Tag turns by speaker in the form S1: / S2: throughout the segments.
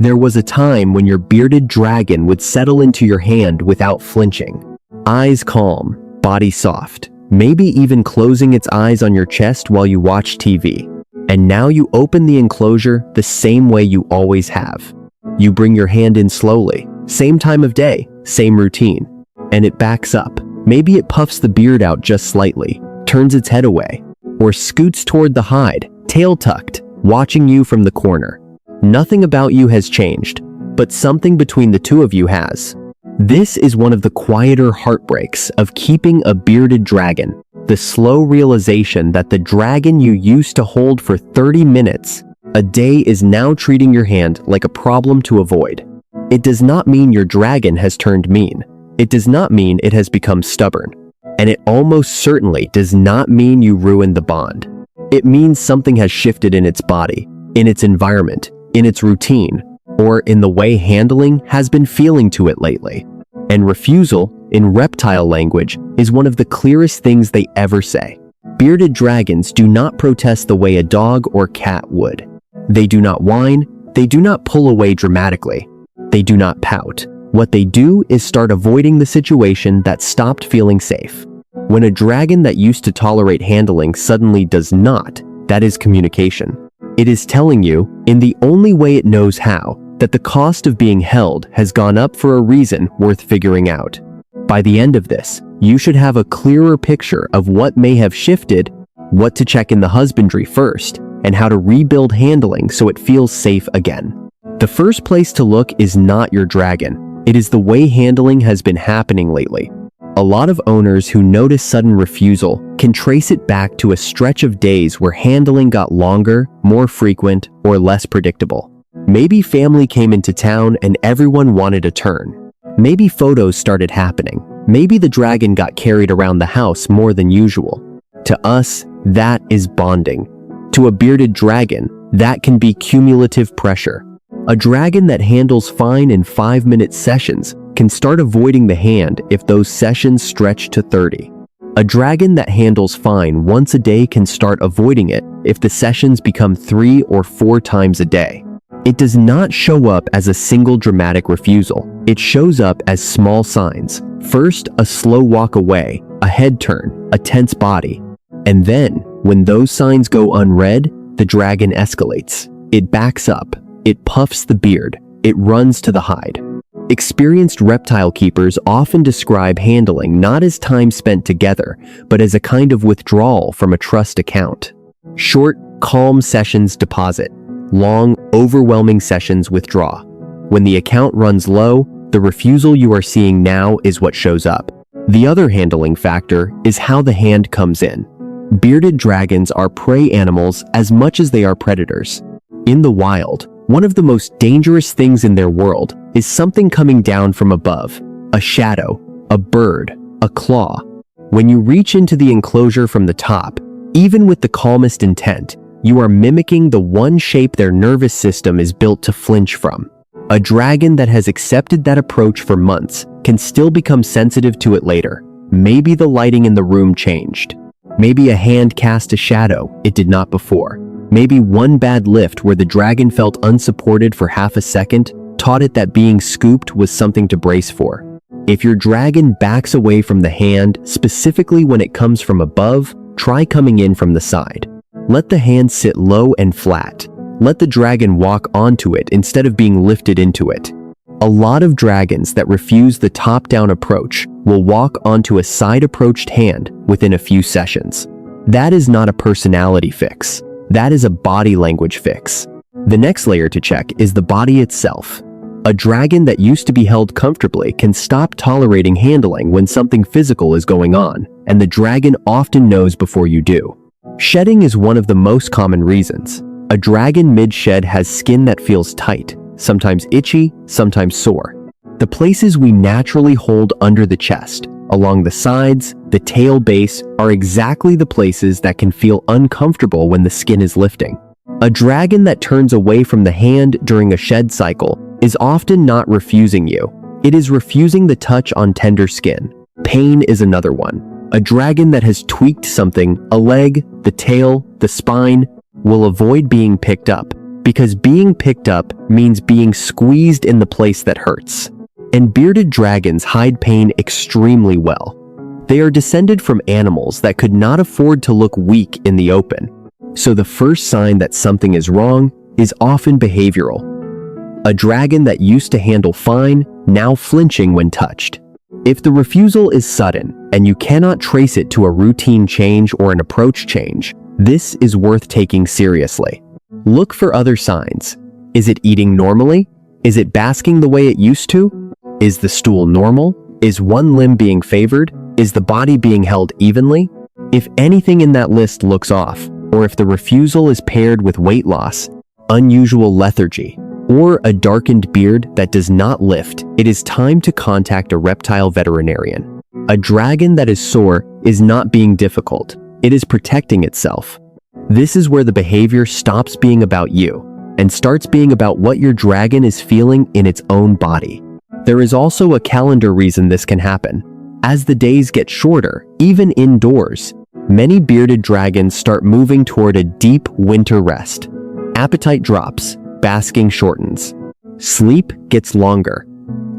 S1: There was a time when your bearded dragon would settle into your hand without flinching. Eyes calm, body soft, maybe even closing its eyes on your chest while you watch TV. And now you open the enclosure the same way you always have. You bring your hand in slowly, same time of day, same routine, and it backs up. Maybe it puffs the beard out just slightly, turns its head away, or scoots toward the hide, tail tucked, watching you from the corner. Nothing about you has changed, but something between the two of you has. This is one of the quieter heartbreaks of keeping a bearded dragon. The slow realization that the dragon you used to hold for 30 minutes a day is now treating your hand like a problem to avoid. It does not mean your dragon has turned mean. It does not mean it has become stubborn. And it almost certainly does not mean you ruined the bond. It means something has shifted in its body, in its environment, in its routine, or in the way handling has been feeling to it lately. And refusal, in reptile language, is one of the clearest things they ever say. Bearded dragons do not protest the way a dog or cat would. They do not whine, they do not pull away dramatically. They do not pout. What they do is start avoiding the situation that stopped feeling safe. When a dragon that used to tolerate handling suddenly does not, that is communication. It is telling you, in the only way it knows how, that the cost of being held has gone up for a reason worth figuring out. By the end of this, you should have a clearer picture of what may have shifted, what to check in the husbandry first, and how to rebuild handling so it feels safe again. The first place to look is not your dragon. It is the way handling has been happening lately. A lot of owners who notice sudden refusal can trace it back to a stretch of days where handling got longer, more frequent, or less predictable. Maybe family came into town and everyone wanted a turn. Maybe photos started happening. Maybe the dragon got carried around the house more than usual. To us, that is bonding. To a bearded dragon, that can be cumulative pressure. A dragon that handles fine in 5-minute sessions can start avoiding the hand if those sessions stretch to 30. A dragon that handles fine once a day can start avoiding it if the sessions become 3 or 4 times a day. It does not show up as a single dramatic refusal. It shows up as small signs. First, a slow walk away, a head turn, a tense body. And then, when those signs go unread, the dragon escalates. It backs up. It puffs the beard. It runs to the hide. Experienced reptile keepers often describe handling not as time spent together, but as a kind of withdrawal from a trust account. Short, calm sessions deposit. Long, overwhelming sessions withdraw. When the account runs low, the refusal you are seeing now is what shows up. The other handling factor is how the hand comes in. Bearded dragons are prey animals as much as they are predators. In the wild, one of the most dangerous things in their world is something coming down from above, a shadow, a bird, a claw. When you reach into the enclosure from the top, even with the calmest intent, you are mimicking the one shape their nervous system is built to flinch from. A dragon that has accepted that approach for months can still become sensitive to it later. Maybe the lighting in the room changed. Maybe a hand cast a shadow it did not before. Maybe one bad lift where the dragon felt unsupported for half a second taught it that being scooped was something to brace for. If your dragon backs away from the hand, specifically when it comes from above, try coming in from the side. Let the hand sit low and flat. Let the dragon walk onto it instead of being lifted into it. A lot of dragons that refuse the top-down approach will walk onto a side-approached hand within a few sessions. That is not a personality fix. That is a body language fix. The next layer to check is the body itself. A dragon that used to be held comfortably can stop tolerating handling when something physical is going on, and the dragon often knows before you do. Shedding is one of the most common reasons. A dragon mid-shed has skin that feels tight, sometimes itchy, sometimes sore. The places we naturally hold under the chest, along the sides, the tail base, are exactly the places that can feel uncomfortable when the skin is lifting. A dragon that turns away from the hand during a shed cycle is often not refusing you. It is refusing the touch on tender skin. Pain is another one. A dragon that has tweaked something, a leg, the tail, the spine, will avoid being picked up. because being picked up means being squeezed in the place that hurts. And bearded dragons hide pain extremely well. They are descended from animals that could not afford to look weak in the open. So the first sign that something is wrong is often behavioral. A dragon that used to handle fine, now flinching when touched. If the refusal is sudden and you cannot trace it to a routine change or an approach change, this is worth taking seriously. Look for other signs. Is it eating normally? Is it basking the way it used to? Is the stool normal? Is one limb being favored? Is the body being held evenly? If anything in that list looks off, or if the refusal is paired with weight loss, unusual lethargy, or a darkened beard that does not lift, it is time to contact a reptile veterinarian. A dragon that is sore is not being difficult. It is protecting itself. This is where the behavior stops being about you and starts being about what your dragon is feeling in its own body. There is also a calendar reason this can happen. As the days get shorter, even indoors, many bearded dragons start moving toward a deep winter rest. Appetite drops, basking shortens, sleep gets longer,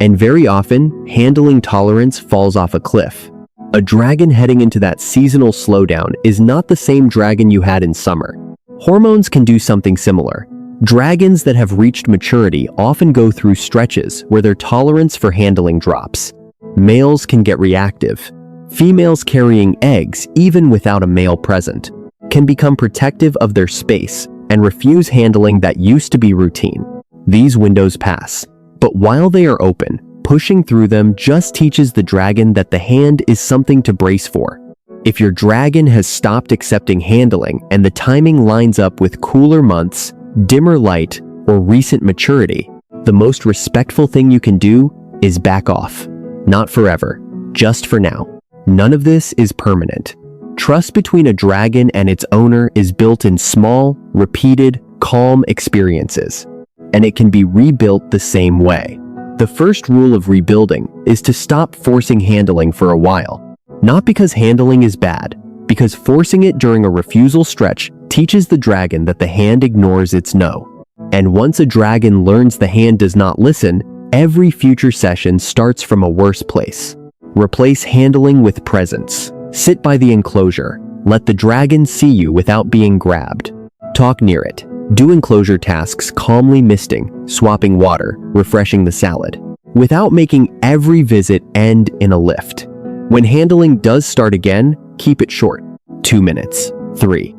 S1: and very often, handling tolerance falls off a cliff. A dragon heading into that seasonal slowdown is not the same dragon you had in summer. Hormones can do something similar. Dragons that have reached maturity often go through stretches where their tolerance for handling drops. Males can get reactive. Females carrying eggs, even without a male present, can become protective of their space and refuse handling that used to be routine. These windows pass, but while they are open, pushing through them just teaches the dragon that the hand is something to brace for. If your dragon has stopped accepting handling and the timing lines up with cooler months, dimmer light, or recent maturity, the most respectful thing you can do is back off. Not forever, just for now. None of this is permanent. Trust between a dragon and its owner is built in small, repeated, calm experiences, and it can be rebuilt the same way. The first rule of rebuilding is to stop forcing handling for a while. Not because handling is bad, because forcing it during a refusal stretch teaches the dragon that the hand ignores its no. And once a dragon learns the hand does not listen, every future session starts from a worse place. Replace handling with presence. Sit by the enclosure. Let the dragon see you without being grabbed. Talk near it. Do enclosure tasks calmly misting, swapping water, refreshing the salad, without making every visit end in a lift. When handling does start again, keep it short. 2 minutes. 3.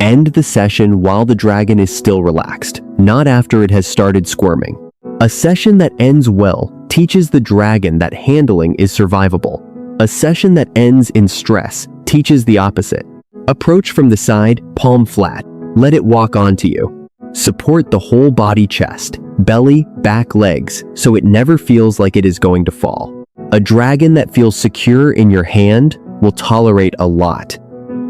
S1: End the session while the dragon is still relaxed, not after it has started squirming. A session that ends well teaches the dragon that handling is survivable. A session that ends in stress teaches the opposite. Approach from the side, palm flat. Let it walk onto you. Support the whole body, chest, belly, back, legs, so it never feels like it is going to fall. A dragon that feels secure in your hand will tolerate a lot.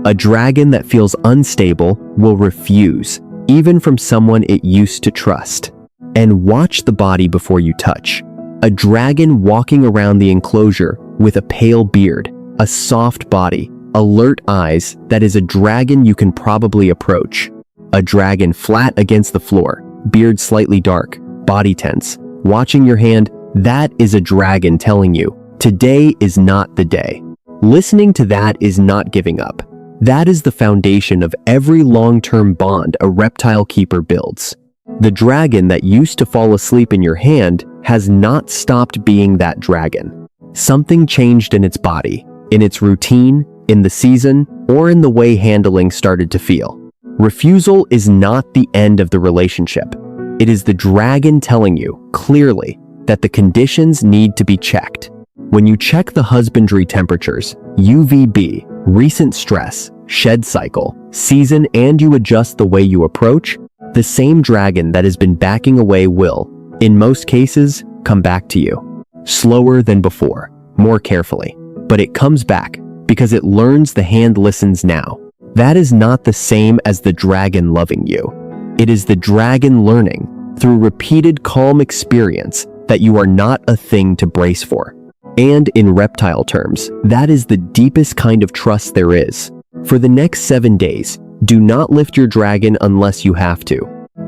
S1: A dragon that feels unstable will refuse, even from someone it used to trust. And watch the body before you touch. A dragon walking around the enclosure with a pale beard, a soft body, alert eyes, that is a dragon you can probably approach. A dragon flat against the floor, beard slightly dark, body tense, watching your hand, that is a dragon telling you, today is not the day. Listening to that is not giving up. That is the foundation of every long-term bond a reptile keeper builds. The dragon that used to fall asleep in your hand has not stopped being that dragon. Something changed in its body, in its routine, in the season, or in the way handling started to feel. Refusal is not the end of the relationship. It is the dragon telling you, clearly, that the conditions need to be checked. When you check the husbandry temperatures, UVB, recent stress, shed cycle, season, and you adjust the way you approach, the same dragon that has been backing away will, in most cases, come back to you. Slower than before, more carefully. But it comes back because it learns the hand listens now. That is not the same as the dragon loving you. It is the dragon learning, through repeated calm experience, that you are not a thing to brace for. And in reptile terms, that is the deepest kind of trust there is. For the next 7 days, do not lift your dragon unless you have to.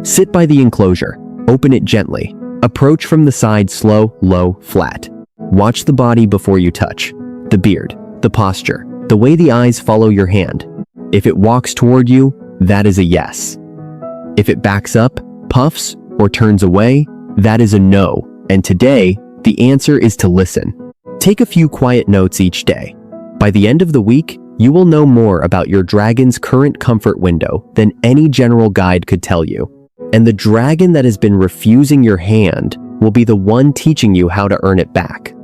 S1: Sit by the enclosure. Open it gently. Approach from the side slow, low, flat. Watch the body before you touch. The beard, the posture, the way the eyes follow your hand. If it walks toward you, that is a yes. If it backs up, puffs, or turns away, that is a no. And today, the answer is to listen. Take a few quiet notes each day. By the end of the week, you will know more about your dragon's current comfort window than any general guide could tell you. And the dragon that has been refusing your hand will be the one teaching you how to earn it back.